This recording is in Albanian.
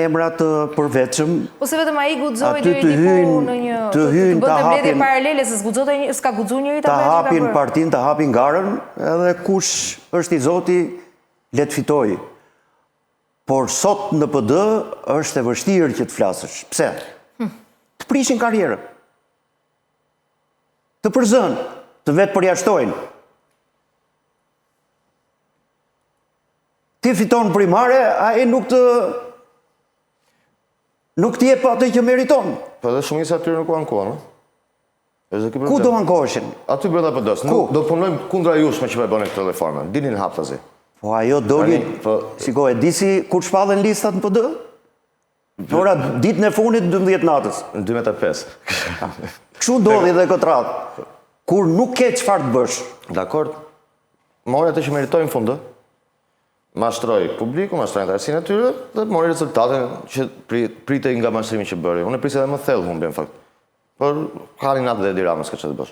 emra të përveçëm. Ose vetëm ai guxoi deri diku në një të bënte mbledhje paralele se s'ka guxuar njëri ta bëjë. Ta hapin partinë, ta hapin garën, edhe kush është i Zoti le të fitojë. Por sot në PD është e vështirë që të flasësh. Pse? Të prishin karrierën. Të përzën, të vetë përjashtojnë. Ti fiton primare, ai nuk të jep atë që meriton. Po dhe shumica atyre nuk u ankohen, Ku do ankoheshin? Aty brenda PD-s. Do të punojmë kundra jush me që po e bëni këtë reformë. Dini në hap tazi. Po ajo doli, shikoj, di si kur shpallen listat në PD? Ora ditën e fundit 12 natës. Në 2005. Kështu ndodhi dhe këtë radhë. Kur nuk ke çfarë të bësh. Dakor. Mori atë që meritojnë fund. Mashtroi publiku, mashtroi interesin e tyre dhe mori rezultatin që pritej nga mashtrimi që bëri. Unë e prisja edhe më thellë humbje në fakt. Por ka një natë dhe Edi Ramës ka që të bësh.